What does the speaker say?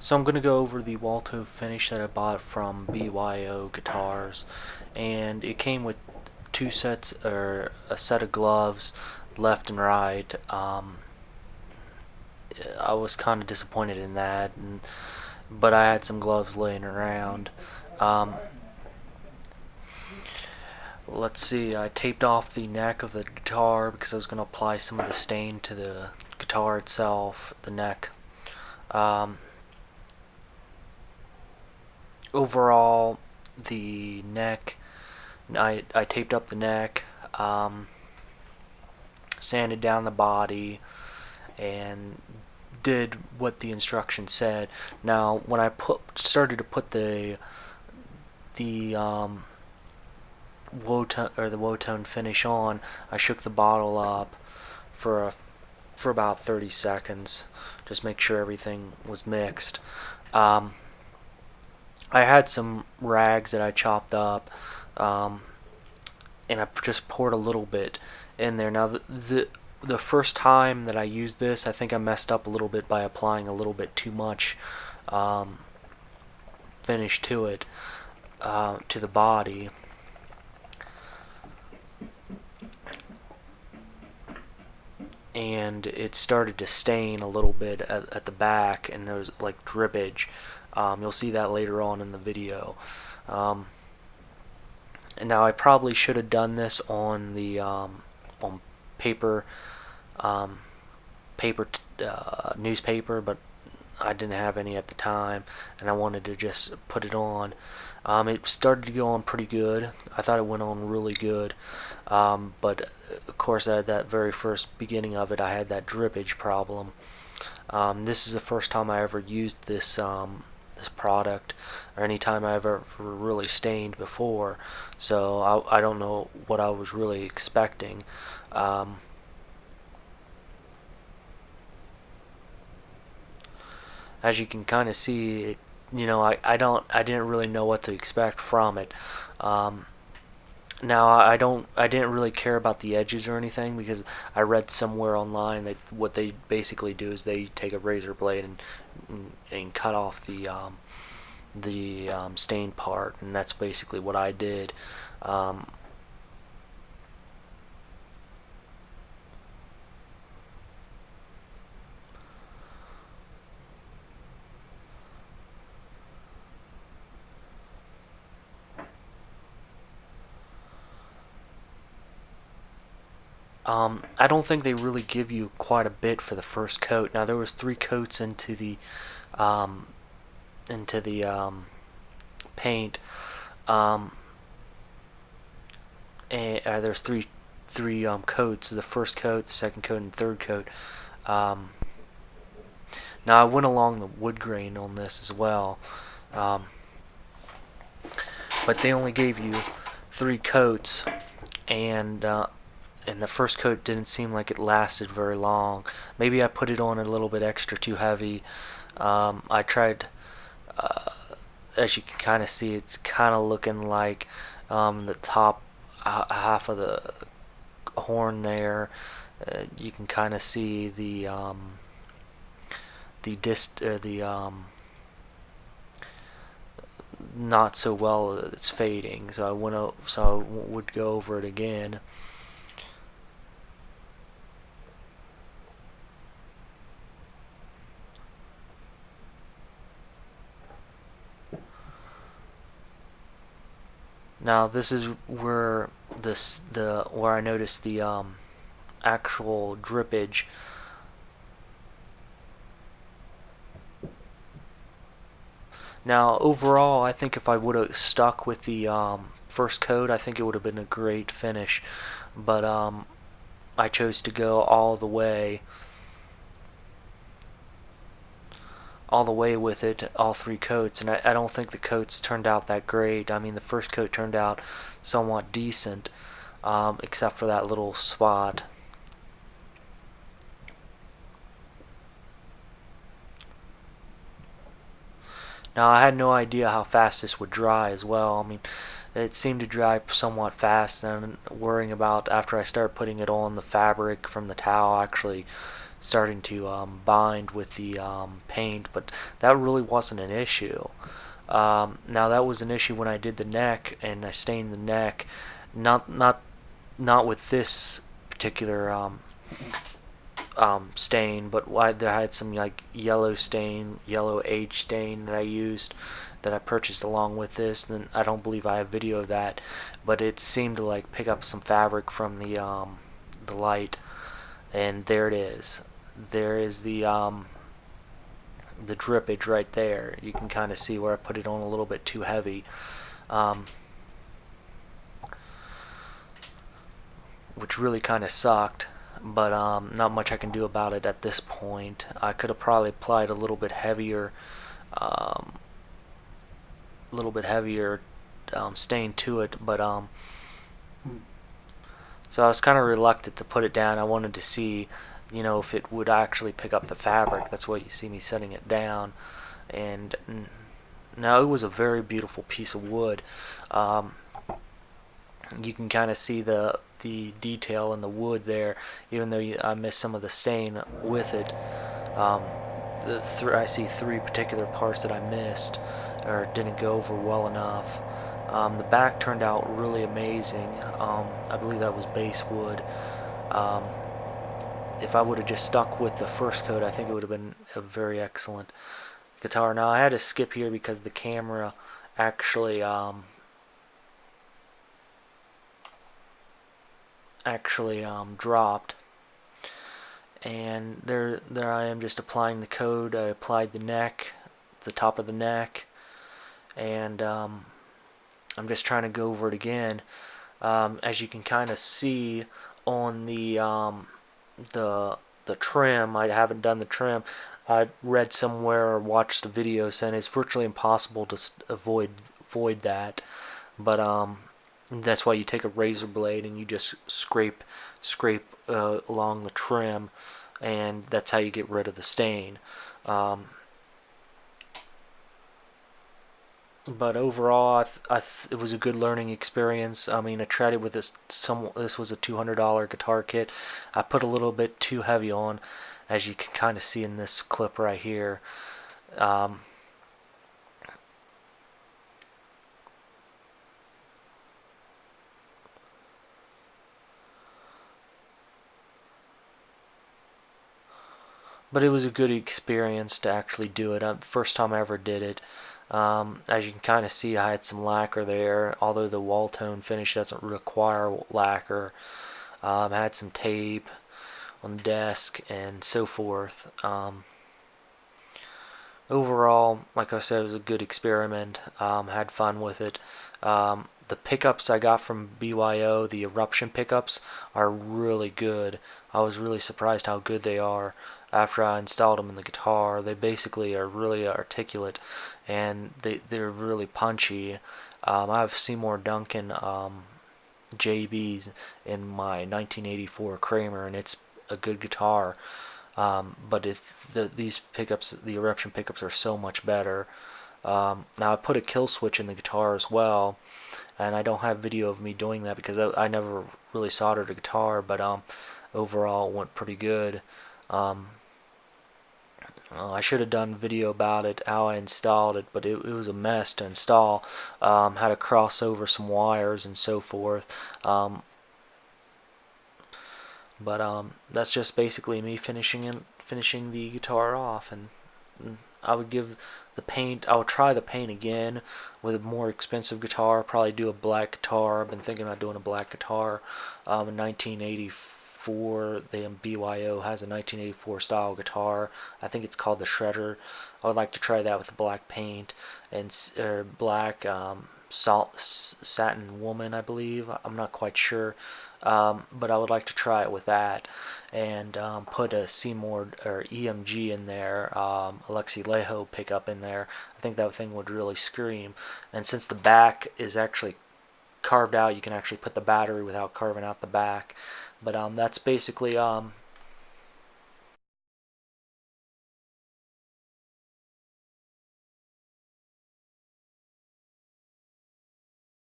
So I'm going to go over the Wudtone finish that I bought from BYO Guitars, and it came with two sets, or a set of gloves, left and right. I was kind of disappointed in that, but I had some gloves laying around. Um, let's see, I taped off the neck of the guitar because I was going to apply some of the stain to the guitar itself, the neck. Overall, the neck, I taped up the neck, sanded down the body, and did what the instructions said. Now, when I started to put the Wudtone finish on, I shook the bottle up for about 30 seconds, just make sure everything was mixed. I had some rags that I chopped up, and I just poured a little bit in there. Now, the first time that I used this, I think I messed up a little bit by applying a little bit too much finish to it, to the body. And it started to stain a little bit at the back, and there was like drippage. You'll see that later on in the video. And now I probably should have done this on the on paper, newspaper, but I didn't have any at the time, and I wanted to just put it on. It started to go on pretty good. I thought it went on really good, but of course, at that very first beginning of it, I had that drippage problem. This is the first time I ever used this product, or any time I've ever really stained before, so I don't know what I was really expecting. As you can kind of see, I didn't really know what to expect from it. Now I didn't really care about the edges or anything, because I read somewhere online that what they basically do is they take a razor blade and cut off the stained part, and that's basically what I did. I don't think they really give you quite a bit for the first coat. Now, there was 3 coats into the um, paint, and there's three coats: the first coat, the second coat, and the third coat. Um, Now, I went along the wood grain on this as well, um, but they only gave you 3 coats, and the first coat didn't seem like it lasted very long. Maybe I put it on a little bit extra too heavy. I tried, as you can kind of see, it's kind of looking like the top half of the horn there. You can kind of see the not so well, it's fading. So I would go over it again. Now, this is where where I noticed the actual drippage. Now, overall, I think if I would have stuck with the first coat, I think it would have been a great finish. But I chose to go all the way with it, all 3 coats, and I don't think the coats turned out that great. I mean, the first coat turned out somewhat decent, except for that little spot. Now, I had no idea how fast this would dry as well. I mean, it seemed to dry somewhat fast, and worrying about, after I started putting it on, the fabric from the towel actually starting to bind with the paint, but that really wasn't an issue. Now that was an issue when I did the neck and I stained the neck, not with this particular stain, but I had some like yellow age stain that I used, that I purchased along with this. And I don't believe I have video of that, but it seemed to like pick up some fabric from the light, and there it is. There is the drippage right there. You can kind of see where I put it on a little bit too heavy. Which really kind of sucked, but not much I can do about it at this point. I could have probably applied a little bit heavier stain to it, but so I was kind of reluctant to put it down. I wanted to see, if it would actually pick up the fabric. That's why you see me setting it down. And now it was a very beautiful piece of wood. You can kind of see the detail in the wood there, even though I missed some of the stain with it. I see three particular parts that I missed or didn't go over well enough. The back turned out really amazing. I believe that was base wood. If I would have just stuck with the first coat, I think it would have been a very excellent guitar. Now I had to skip here because the camera actually dropped, and there I am just applying the coat. I applied the neck, the top of the neck, and I'm just trying to go over it again. As you can kind of see on the trim, I haven't done the trim. I read somewhere or watched a video saying it's virtually impossible to avoid that, but that's why you take a razor blade and you just scrape along the trim, and that's how you get rid of the stain. But overall, it was a good learning experience. I mean, I tried it with this. This was a $200 guitar kit. I put a little bit too heavy on, as you can kind of see in this clip right here. But it was a good experience to actually do it. First time I ever did it. As you can kind of see, I had some lacquer there, although the Wudtone finish doesn't require lacquer. I had some tape on the desk and so forth. Overall, like I said, it was a good experiment. Had fun with it. The pickups I got from BYO, the eruption pickups, are really good. I was really surprised how good they are after I installed them in the guitar. They basically are really articulate, and they're really punchy. I have Seymour Duncan JBs in my 1984 Kramer, and it's a good guitar. But these pickups, the eruption pickups, are so much better. Now I put a kill switch in the guitar as well, and I don't have video of me doing that because I never really soldered a guitar, but overall it went pretty good. I should have done video about it, how I installed it, but it was a mess to install. Had to cross over some wires and so forth. But that's just basically me finishing the guitar off, and I would give the paint. I would try the paint again with a more expensive guitar. Probably do a black guitar. I've been thinking about doing a black guitar. In 1984, BYO has a 1984 style guitar. I think it's called the Shredder. I would like to try that with black paint and black satin woman, I believe. I'm not quite sure. But I would like to try it with that, and put a Seymour or EMG in there, Alexi Leho pickup in there. I think that thing would really scream. And since the back is actually carved out, you can actually put the battery without carving out the back. But that's basically